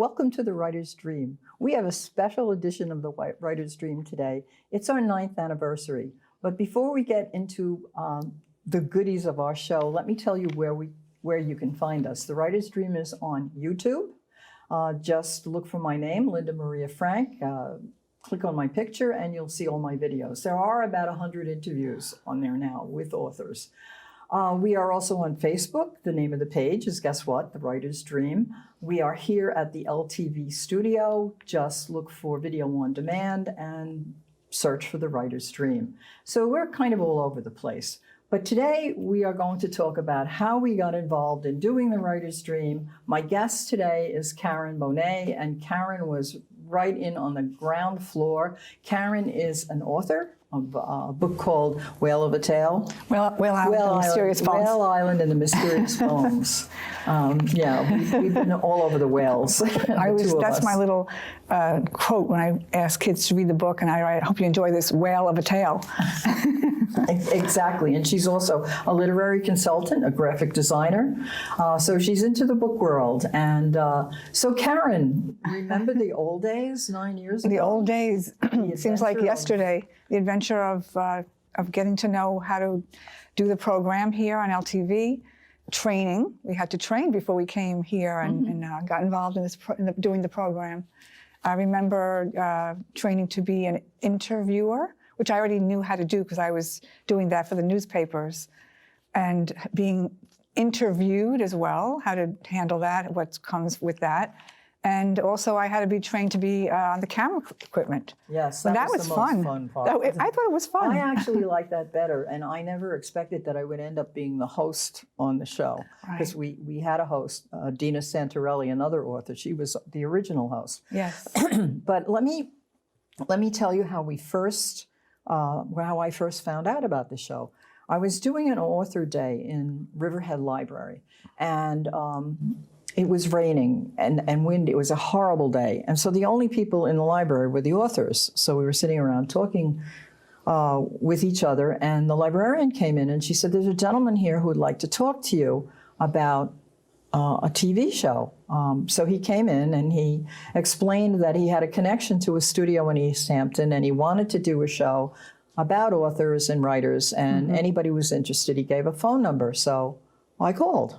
Welcome to the Writer's Dream. We have a special edition of the Writer's Dream today. It's our 9th anniversary. But before we get into the goodies of our show, let me tell you where you can find us. The Writer's Dream is on YouTube. Just look for my name, Linda Maria Frank. Click on my picture and you'll see all my videos. There are about 100 interviews on there now with authors. We are also on Facebook. The name of the page is, guess what? The Writer's Dream. We are here at the LTV studio. Just look for Video on Demand and search for the Writer's Dream. So we're kind of all over the place. But today we are going to talk about how we got involved in doing the Writer's Dream. My guest today is Karen Bonnet, and Karen was right in on the ground floor. Karen is an author of a book called Whale of a Tale. Whale Island and the Mysterious Poems. Whale Island and the Mysterious Poems. We've been all over the whales. That's my little quote when I ask kids to read the book, and I write, I hope you enjoy this whale of a tale. Exactly, and she's also a literary consultant, a graphic designer. So she's into the book world. And so Karen, remember the old days, 9 years ago? The old days, it seems like yesterday. The adventure of getting to know how to do the program here on LTV. Training, we had to train before we came here and got involved in this doing the program. I remember training to be an interviewer, which I already knew how to do because I was doing that for the newspapers, and being interviewed as well, how to handle that, what comes with that. And also I had to be trained to be on the camera equipment. Yes, that was the fun. Most fun part. I thought it was fun. I actually like that better, and I never expected that I would end up being the host on the show, because we had a host, Dina Santarelli, another author. She was the original host. Yes. But let me tell you how I first found out about the show. I was doing an author day in Riverhead Library, and it was raining and windy. It was a horrible day. And so the only people in the library were the authors. So we were sitting around talking with each other, and the librarian came in and she said, there's a gentleman here who would like to talk to you about a TV show. So he came in and he explained that he had a connection to a studio in East Hampton, and he wanted to do a show about authors and writers, and anybody who was interested, he gave a phone number. So I called.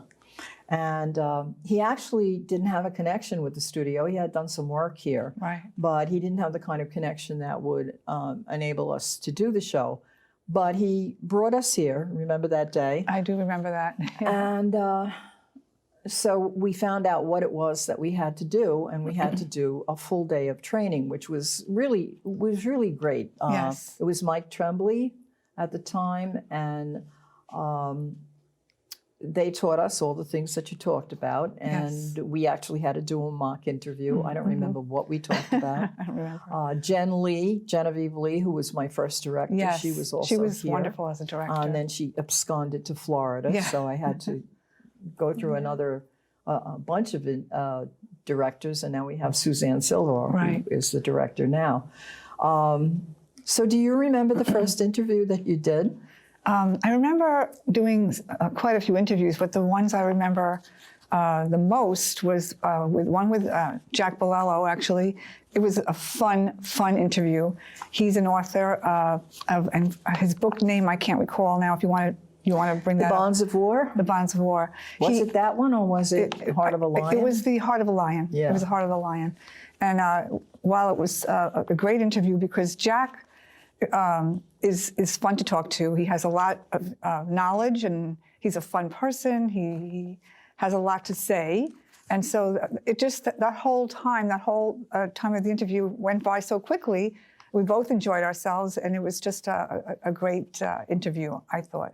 And he actually didn't have a connection with the studio. He had done some work here, but he didn't have the kind of connection that would enable us to do the show. But he brought us here. Remember that day? I do remember that. And so we found out what it was that we had to do, and we had to do a full day of training, which was really great. Yes. It was Mike Tremblay at the time, and they taught us all the things that you talked about, and we actually had to do a mock interview. I don't remember what we talked about. I don't remember. Genevieve Lee, who was my first director, yes. she was also She was here. wonderful as a director. And then she absconded to Florida, so I had to go through another bunch of directors, and now we have Suzanne Silva, who is the director now. So do you remember the first interview that you did? I remember doing quite a few interviews, but the ones I remember the most was with Jack Bolello, actually. It was a fun interview. He's an author and his book name I can't recall now. If you want to bring that up. The Bonds of War? The Bonds of War. Was it that one, or was it Heart of a Lion? It was the Heart of a Lion. Yeah. It was the Heart of a Lion. And while it was a great interview, because Jack is fun to talk to. He has a lot of knowledge, and he's a fun person. He has a lot to say. And so it just, that whole time of the interview went by so quickly. We both enjoyed ourselves, and it was just a great interview, I thought.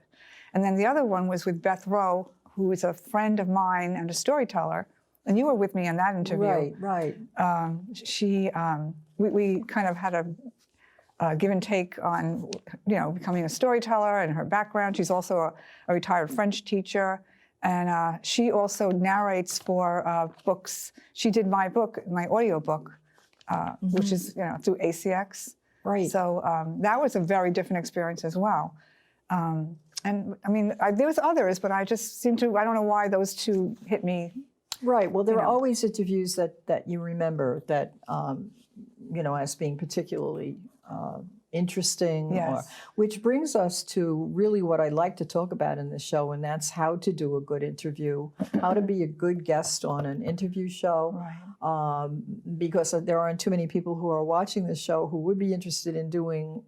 And then the other one was with Beth Rowe, who is a friend of mine and a storyteller. And you were with me in that interview. Right. We kind of had a give and take on, becoming a storyteller and her background. She's also a retired French teacher, and she also narrates for books. She did my book, my audio book, which is through ACX. Right. So that was a very different experience as well. And I mean, there was others, but I just seem to, I don't know why those two hit me Right. Well, there You are know. always interviews that you remember that, as being particularly interesting. Yes. Which brings us to really what I like to talk about in this show, and that's how to do a good interview, how to be a good guest on an interview show. Right. Because there aren't too many people who are watching this show who would be interested in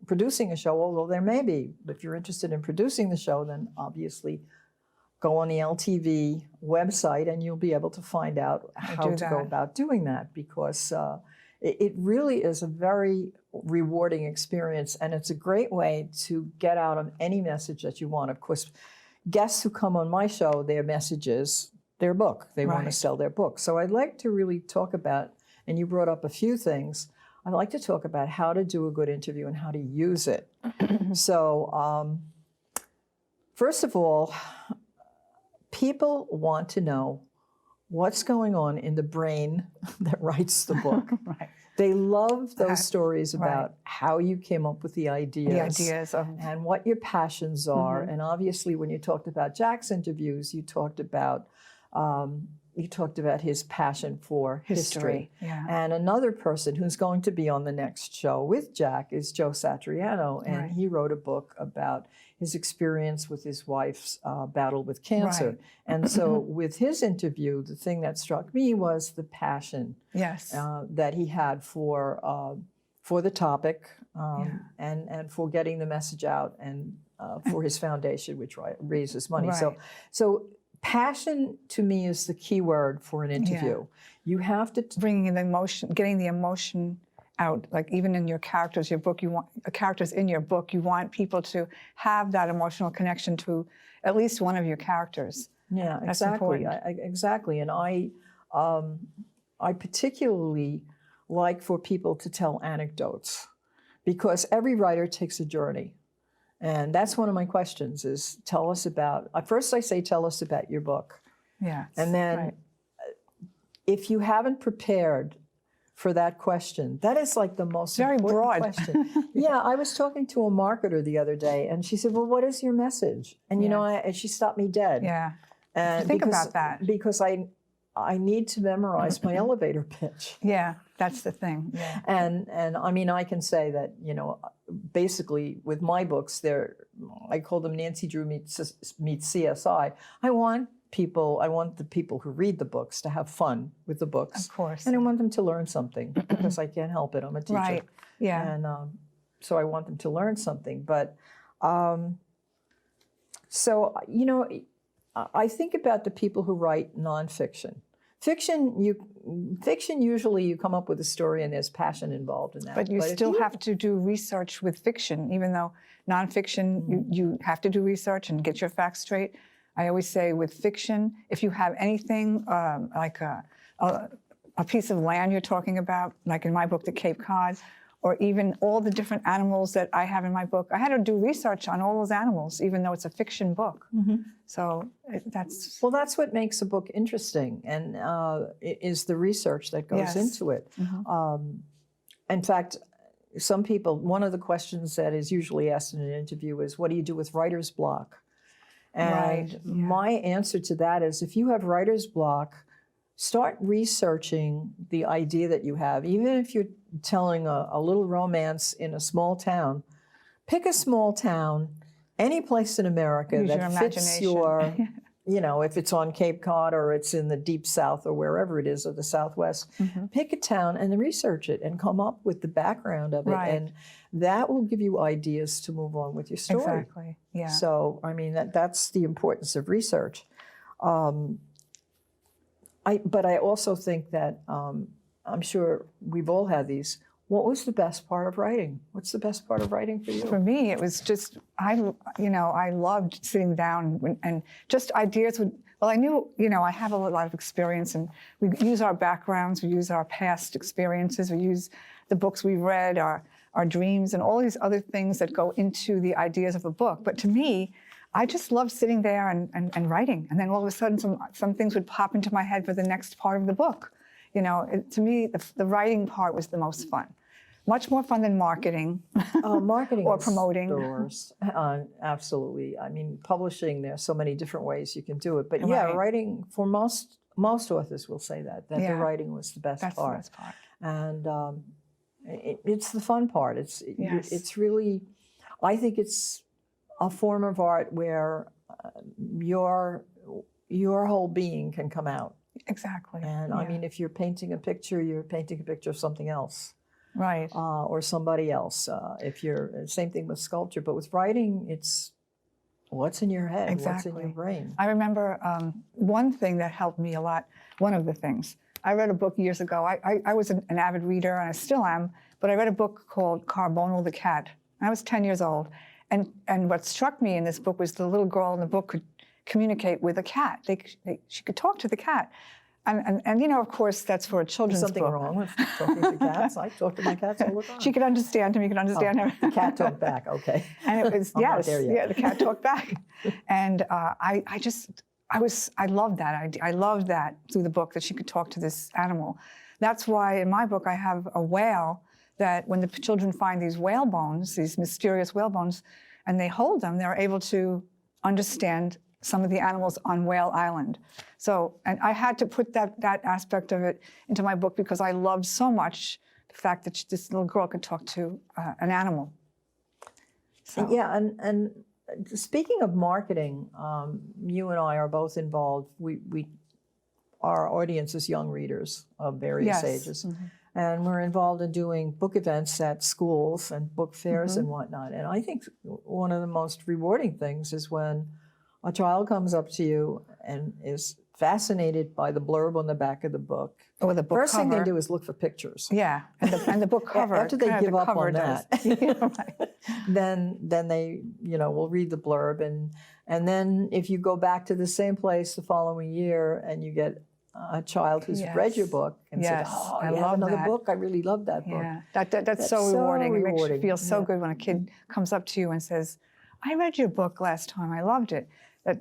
producing a show, although there may be. If you're interested in producing the show, then obviously go on the LTV website and you'll be able to find out how to go about doing that, because it really is a very rewarding experience, and it's a great way to get out on any message that you want. Of course, guests who come on my show, their message is their book. They want to sell their book. So I'd like to really talk about, and you brought up a few things, I'd like to talk about how to do a good interview and how to use it. So first of all, people want to know what's going on in the brain that writes the book. Right. They love those stories about how you came up with the ideas and what your passions are. And obviously, when you talked about Jack's interviews, you talked about his passion for history. Yeah. And another person who's going to be on the next show with Jack is Joe Satriano, and he wrote a book about his experience with his wife's battle with cancer. Right. And so with his interview, the thing that struck me was the passion that he had for the topic and for getting the message out, and for his foundation, which raises money. Right. So passion to me is the key word for an interview. Yeah. You have to bringing in the emotion, getting the emotion out. Like even in your characters, your book, you want characters in your book. You want people to have that emotional connection to at least one of your characters. Yeah, That's exactly. important. Exactly. And I particularly like for people to tell anecdotes, because every writer takes a journey. And that's one of my questions is tell us about, first I say tell us about your book. Yeah. And then if you haven't prepared for that question, that is like the most very important broad question. Yeah, I was talking to a marketer the other day, and she said, well, what is your message? And and she stopped me dead. Yeah. And Think about that. Because I need to memorize my elevator pitch. Yeah, that's the thing. Yeah. And I mean, I can say that, basically with my books, I call them Nancy Drew meets CSI. I want the people who read the books to have fun with the books. Of course. And I want them to learn something, because I can't help it. I'm a teacher. Right. Yeah. And so I want them to learn something. But I think about the people who write nonfiction. Fiction, usually you come up with a story and there's passion involved in that. But you still have to do research with fiction, even though nonfiction, you have to do research and get your facts straight. I always say with fiction, if you have anything like a piece of land you're talking about, like in my book, the Cape Cod, or even all the different animals that I have in my book, I had to do research on all those animals, even though it's a fiction book. So that's... Well, that's what makes a book interesting, and is the research that goes into it. In fact, some people, one of the questions that is usually asked in an interview is, what do you do with writer's block? And my answer to that is, if you have writer's block, start researching the idea that you have. Even if you're telling a little romance in a small town, pick a small town, any place in America that fits your, if it's on Cape Cod or it's in the deep South or wherever it is, or the Southwest, pick a town and then research it and come up with the background of it. And that will give you ideas to move on with your story. Exactly, yeah. So, I mean, that's the importance of research. But I also think that, I'm sure we've all had these. What was the best part of writing? What's the best part of writing for you? For me, it was just, I loved sitting down and just ideas would, well, I knew, I have a lot of experience, and we use our backgrounds, we use our past experiences, we use the books we've read, our dreams, and all these other things that go into the ideas of a book. But to me, I just loved sitting there and writing. And then all of a sudden, some things would pop into my head for the next part of the book. To me, the writing part was the most fun. Much more fun than marketing. Marketing or is promoting. The worst. Absolutely. I mean, publishing, there's so many different ways you can do it. But writing, for most most authors will say that the Yeah. writing was the best That's the part. best part. And it's the fun part. Yes. It's really, I think it's a form of art where your whole being can come out. Exactly. And I mean, if you're painting a picture, you're painting a picture of something else. Right. Or somebody else. If you're, same thing with sculpture, but with writing, it's what's in your head, what's in your brain. I remember one thing that helped me a lot, one of the things. I read a book years ago. I was an avid reader, and I still am, but I read a book called Bonnet the cat. I was 10 years old. And what struck me in this book was the little girl in the book could communicate with a cat. She could talk to the cat. And you know, of course, that's for a children's Something book. wrong with talking to cats? I talk to my cats all the time. She could understand him, he could understand her. The cat talked back, okay. And it was, I'm not yes, there yet. yeah, the cat talked back. And I loved that. I loved that through the book, that she could talk to this animal. That's why in my book I have a whale that when the children find these whale bones, these mysterious whale bones, and they hold them, they're able to understand some of the animals on Whale Island. So, and I had to put that aspect of it into my book because I loved so much the fact that this little girl could talk to an animal. So. Yeah, and speaking of marketing, you and I are both involved. Our audience is young readers of various ages. Mm-hmm. And we're involved in doing book events at schools and book fairs mm-hmm. and whatnot. And I think one of the most rewarding things is when a child comes up to you and is fascinated by the blurb on the back of the book. Or the book First cover. thing they do is look for pictures. Yeah, and the book cover. After they give up on does. that, Yeah, right. then they will read the blurb, and then if you go back to the same place the following year and you get a child who's read your book and said, "Oh, I love another book. I really love that book." Yeah, that's so rewarding. It makes you feel so good when a kid comes up to you and says, "I read your book last time. I loved it."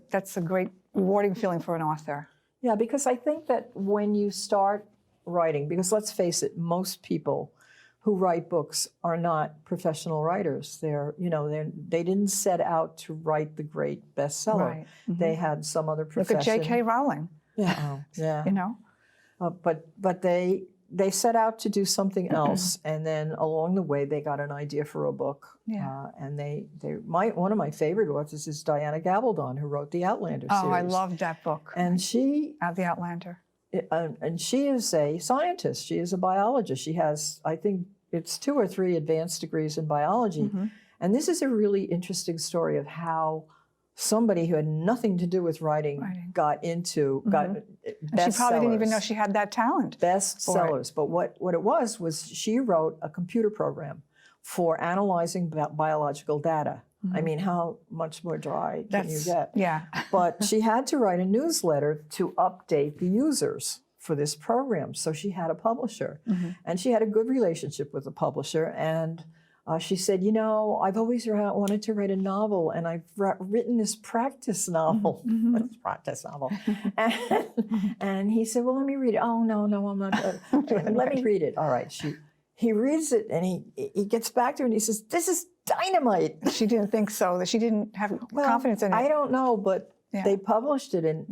That's a great, rewarding feeling for an author. Yeah, because I think that when you start writing, because let's face it, most people who write books are not professional writers. They didn't set out to write the great bestseller. Right. Mm-hmm. They had some other profession. Look at J.K. Rowling. Yeah, yeah. You know, but they set out to do something else, and then along the way they got an idea for a book. Yeah. And one of my favorite authors is Diana Gabaldon, who wrote the Outlander series. Oh, I loved that book. And she, The Outlander. And she is a scientist. She is a biologist. She has, I think, it's 2 or 3 advanced degrees in biology. Mm-hmm. And this is a really interesting story of how somebody who had nothing to do with writing. got bestsellers. She probably didn't even know she had that talent. Bestsellers. But what it was she wrote a computer program for analyzing biological data. Mm-hmm. I mean, how much more dry can you get? Yeah. But she had to write a newsletter to update the users for this program. So she had a publisher. Mm-hmm. And she had a good relationship with the publisher. And she said, I've always wanted to write a novel, and I've written this practice novel. Mm-hmm. What is practice novel? And he said, well, let me read it. Oh, no, I'm not. Let me read it. All right. He reads it, and he gets back to her, and he says, this is dynamite. She didn't think so, that she didn't have confidence in it. I don't know, but they published it in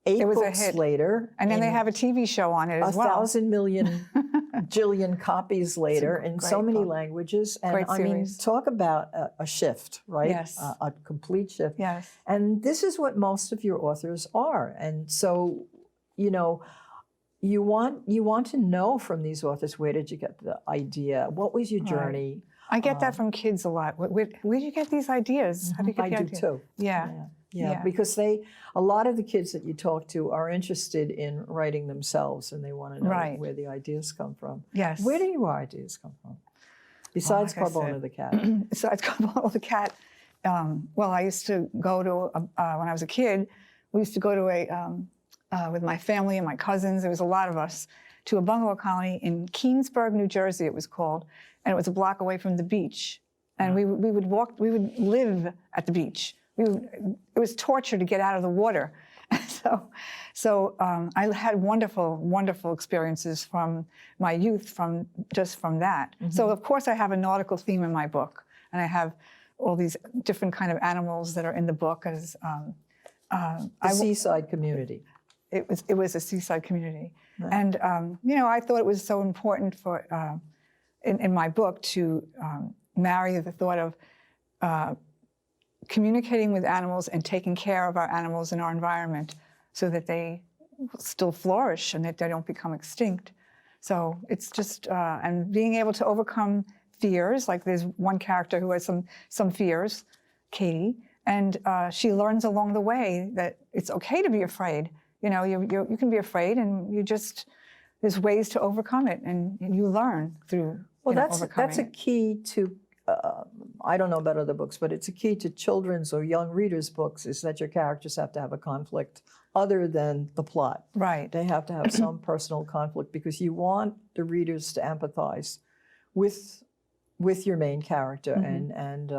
8 books later. And then they have a TV show on it as well. 1,000 million jillion copies later in so many languages. And I mean, talk about a shift, right? Yes. A complete shift. Yes. And this is what most of your authors are. And so, you want to know from these authors, where did you get the idea? What was your journey? I get that from kids a lot. Where do you get these ideas? How do you get the idea? I do too. Yeah, because a lot of the kids that you talk to are interested in writing themselves, and they want to know where the ideas come from. Yes. Where do your ideas come from? Besides Carbona the cat. Besides Carbona the cat, I used to go to, when I was a kid, we used to go to with my family and my cousins, there was a lot of us, to a bungalow colony in Keansburg, New Jersey, it was called, and it was a block away from the beach. And we would live at the beach. It was torture to get out of the water. So I had wonderful, wonderful experiences from my youth from that. Mm-hmm. So of course I have a nautical theme in my book, and I have all these different kind of animals that are in the book. As the seaside community. it was a seaside community. Right. And, I thought it was so important for, in my book to marry the thought of communicating with animals and taking care of our animals in our environment so that they still flourish and that they don't become extinct. So it's just, and being able to overcome fears, like there's one character who has some fears, Katie, and she learns along the way that it's okay to be afraid. You can be afraid, and there's ways to overcome it, and you learn through that's a key to, I don't know about other books, but it's a key to children's or young readers' books, is that your characters have to have a conflict other than the plot. Right. They have to have some personal conflict, because you want the readers to empathize with your main character and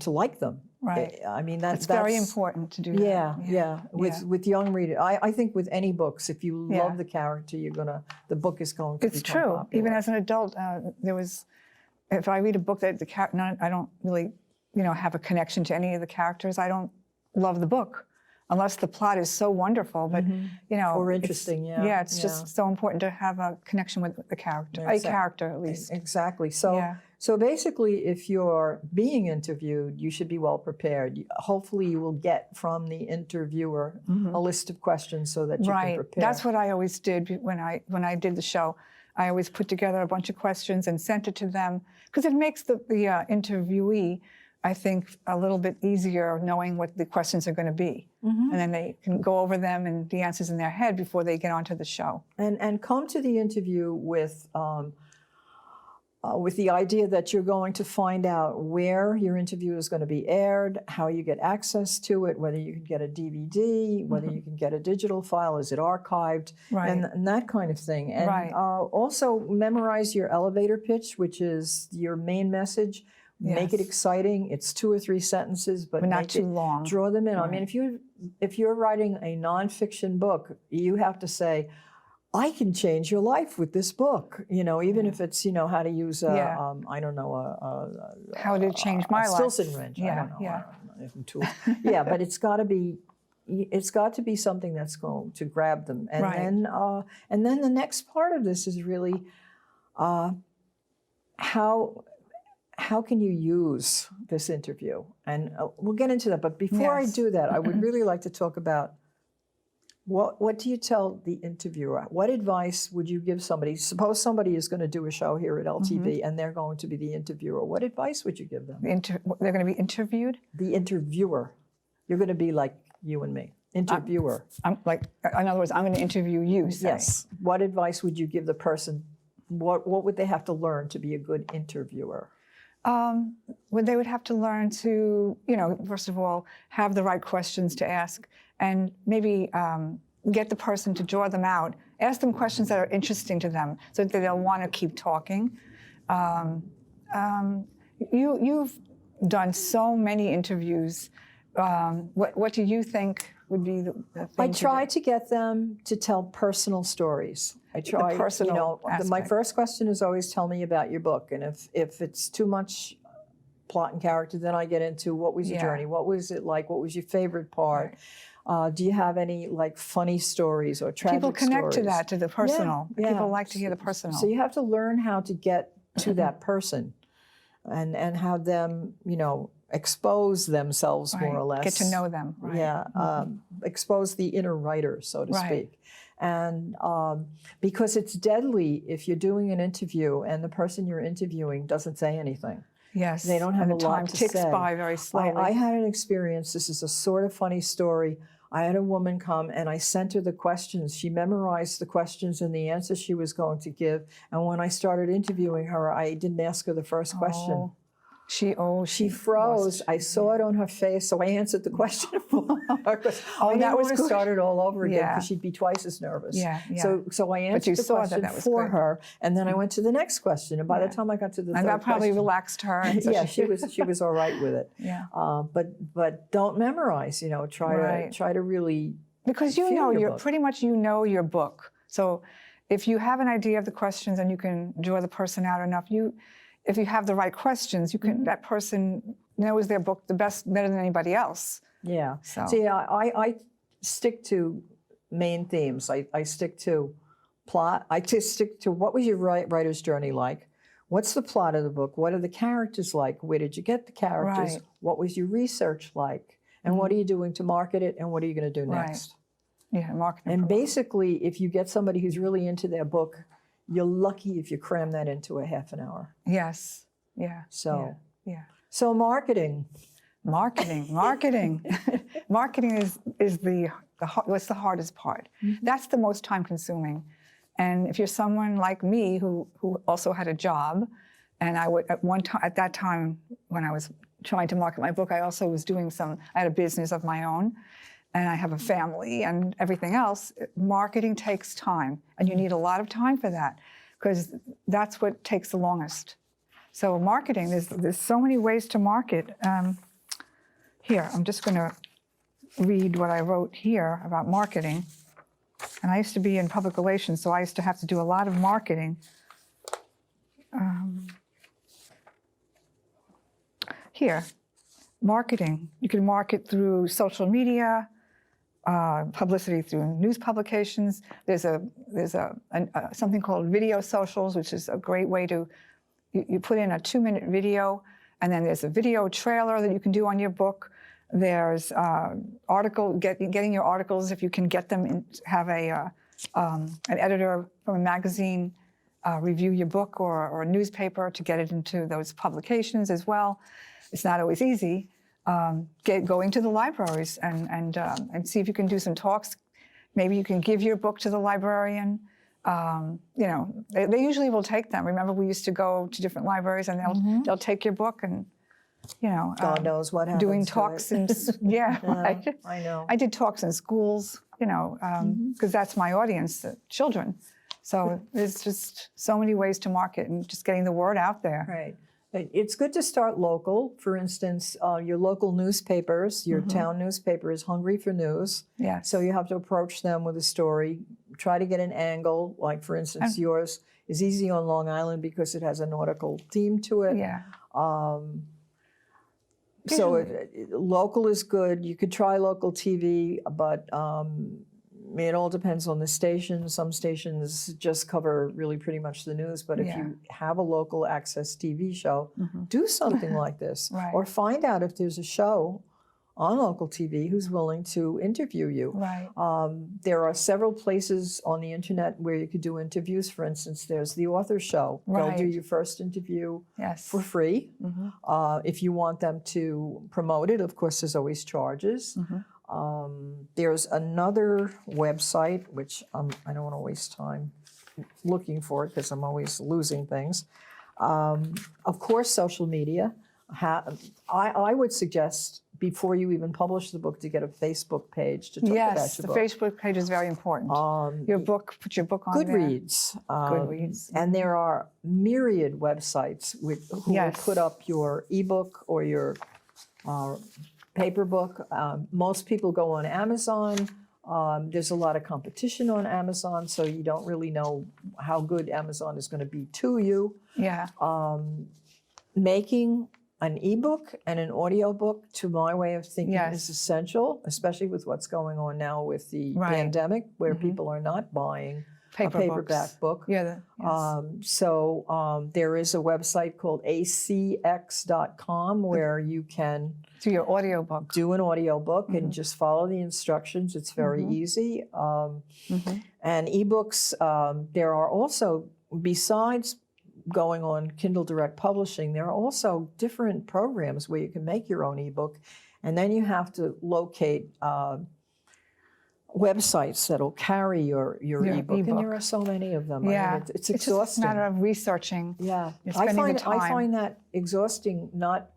to like them. Right. I mean, that's very important to do that. Yeah. With young readers, I think with any books, if you love the character, the book is going to become popular. Popular. Even as an adult, if I read a book that I don't really, have a connection to any of the characters, I don't love the book. Unless the plot is so wonderful, but or interesting, it's just so important to have a connection with the character, a character at least. Exactly. So basically, if you're being interviewed, you should be well prepared. Hopefully, you will get from the interviewer a list of questions so that you can prepare. That's what I always did when I did the show. I always put together a bunch of questions and sent it to them, because it makes the interviewee, I think, a little bit easier knowing what the questions are going to be. And then they can go over them and the answers in their head before they get onto the show. And come to the interview with the idea that you're going to find out where your interview is going to be aired, how you get access to it, whether you can get a DVD, whether you can get a digital file, is it archived, and that kind of thing. And also memorize your elevator pitch, which is your main message. Make it exciting. It's 2 or 3 sentences, but not too long. Draw them in. I mean, if you're writing a nonfiction book, you have to say, I can change your life with this book. Even if it's how to use I don't know how to change my life. Stilson wrench. I don't know. Tools. But it's got to be something that's going to grab them. And then the next part of this is really how can you use this interview? And we'll get into that. But before I do that, I would really like to talk about what do you tell the interviewer? What advice would you give somebody? Suppose somebody is going to do a show here at LTV and they're going to be the interviewer. What advice would you give them? They're going to be interviewed? The interviewer. You're going to be like you and me. Interviewer. In other words, I'm going to interview you, say. Yes. What advice would you give the person? What would they have to learn to be a good interviewer? Well, they would have to learn to, first of all, have the right questions to ask, and maybe get the person to draw them out. Ask them questions that are interesting to them, so that they'll want to keep talking. You've done so many interviews. What do you think would be the thing I try to get them to tell personal stories. I try, my first question is always, tell me about your book. And if it's too much plot and character, then I get into what was your journey? What was it like? What was your favorite part? Do you have any funny stories or tragic stories? People connect to that, to the personal. Yeah. People like to hear the personal. So you have to learn how to get to that person and have them, expose themselves more or less. Get to know them. Right. Yeah. Expose the inner writer, so to speak. And because it's deadly if you're doing an interview and the person you're interviewing doesn't say anything. Yes. They don't have a lot to say. Time ticks by very slowly. I had an experience, this is a sort of funny story. I had a woman come and I sent her the questions. She memorized the questions and the answers she was going to give. And when I started interviewing her, I didn't ask her the first question. She froze. I saw it on her face, so I answered the question for her. I didn't want to start it all over again because she'd be twice as nervous. So I answered the question for her, and then I went to the next question. And by the time I got to the third question, that probably relaxed her. And so she was all right with it. But don't memorize. Try to really, because you're pretty much your book. So if you have an idea of the questions and you can draw the person out enough, if you have the right questions, you can. That person knows their book better than anybody else. Yeah. So. See, I stick to main themes. I stick to plot. I just stick to what was your writer's journey like? What's the plot of the book? What are the characters like? Where did you get the characters? Right. What was your research like? And what are you doing to market it? And what are you going to do next? Yeah, marketing. And basically, if you get somebody who's really into their book, you're lucky if you cram that into a half an hour. Yes. Yeah. So, Yeah. so marketing. Marketing. Marketing is what's the hardest part. That's the most time consuming. And if you're someone like me who also had a job, and I would at that time when I was trying to market my book, I also was doing I had a business of my own, and I have a family and everything else. Marketing takes time, and you need a lot of time for that, because that's what takes the longest. So marketing, there's so many ways to market. Here, I'm just going to read what I wrote here about marketing. And I used to be in public relations, so I used to have to do a lot of marketing. Here, marketing. You can market through social media, publicity through news publications. There's something called video socials, which is a great way to, you put in a 2-minute video, and then there's a video trailer that you can do on your book. There's getting your articles, if you can get them, have an editor from a magazine review your book, or a newspaper to get it into those publications as well. It's not always easy. Going to the libraries and see if you can do some talks. Maybe you can give your book to the librarian. They usually will take them. Remember, we used to go to different libraries, and they'll take your book, and God knows what happens. Doing talks in right. I know. I did talks in schools, because that's my audience, children. So there's just so many ways to market, and just getting the word out there. Right. It's good to start local. For instance, your local newspapers, your town newspaper is hungry for news. Yeah. So you have to approach them with a story. Try to get an angle. Like, for instance, yours is easy on Long Island because it has a nautical theme to it. Yeah. So local is good. You could try local TV, but it all depends on the station. Some stations just cover really pretty much the news, but if you have a local access TV show, do something like this. Right. Or find out if there's a show on local TV who's willing to interview you. Right. There are several places on the internet where you could do interviews. For instance, there's the author show. Right. They'll do your first interview for Yes. free. If you want them to promote it, of course, there's always charges. There's another website, which I don't want to waste time looking for it because I'm always losing things. Of course, social media. I would suggest, before you even publish the book, to get a Facebook page to talk about Yes, your the book. Facebook page is very important. Your book, put your book on there. Goodreads. Goodreads. And there are myriad websites who will put up your ebook or your paper book. Most people go on Amazon. There's a lot of competition on Amazon, so you don't really know how good Amazon is going to be to you. Yeah. Making an ebook and an audiobook, to my way of thinking, is essential, especially with what's going on now with the pandemic, where people are not buying a paperback book. Yeah. So there is a website called acx.com where you can Do your audiobook. do an audiobook and just follow the instructions. It's very easy. And ebooks, there are also, besides going on Kindle Direct Publishing, there are also different programs where you can make your own ebook, and then you have to locate websites that'll carry your ebook. And there are so many of them. Yeah. I mean, it's It's exhausting. just a matter of researching. Yeah, spending the time. I find that exhausting, not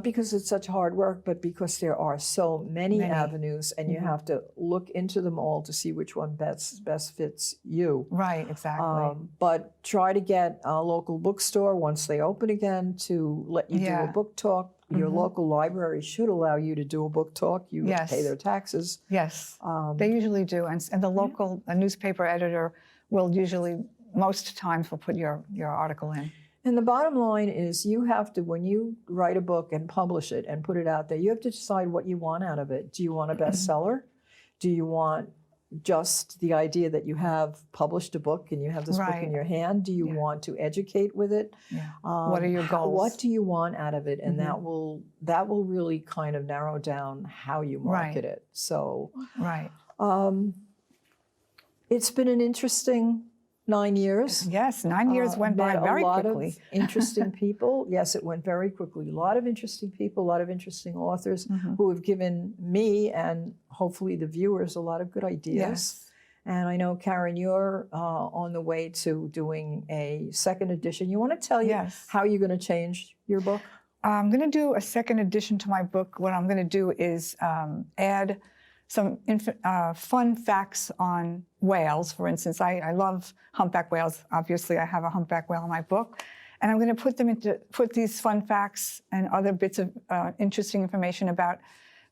because it's such hard work, but because there are so many avenues, and you have to look into them all to see which one best fits you. Right, exactly. But try to get a local bookstore once they open again to let you do a book talk. Your local library should allow you to do a book talk. You pay their taxes. Yes, they usually do. And the local newspaper editor will usually, most times, will put your article in. And the bottom line is, you have to, when you write a book and publish it and put it out there, you have to decide what you want out of it. Do you want a bestseller? Do you want just the idea that you have published a book and you have this book in Right. your hand? Do you Yeah. want to educate with it? Yeah. What are your goals? What do you want out of it? And Mhm. that will really kind of narrow down how you market Right. it. So Right. it's been an interesting 9 years. Yes, 9 years went by Met very a lot quickly. of interesting people. Yes, it went very quickly. A lot of interesting people, a lot of interesting authors who have given me and hopefully the viewers a lot of good ideas. Yes. And I know, Karen, you're on the way to doing a second edition. You want to tell you Yes. how you're going to change your book? I'm going to do a second edition to my book. What I'm going to do is add some fun facts on whales. For instance, I love humpback whales. Obviously, I have a humpback whale in my book. And I'm going to put these fun facts and other bits of interesting information about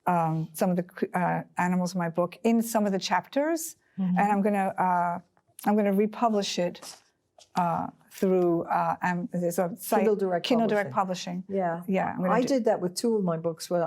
some of the animals in my book in some of the chapters. And I'm going to republish it through there's a site, Kindle Direct Publishing. Yeah. Yeah. I did that with 2 of my books where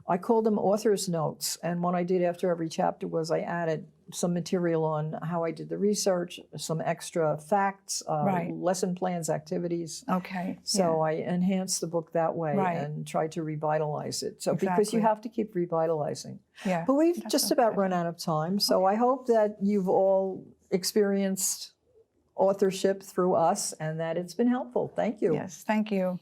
I called them author's notes. And what I did after every chapter was I added some material on how I did the research, some extra facts, Right. lesson plans, activities. Okay. So I enhanced the book that way Right. and tried to revitalize it. So because you Exactly. have to keep revitalizing. Yeah. But we've That's just okay. about run out of time. So I hope that you've all experienced authorship through us and that it's been helpful. Thank you. Yes. Thank you.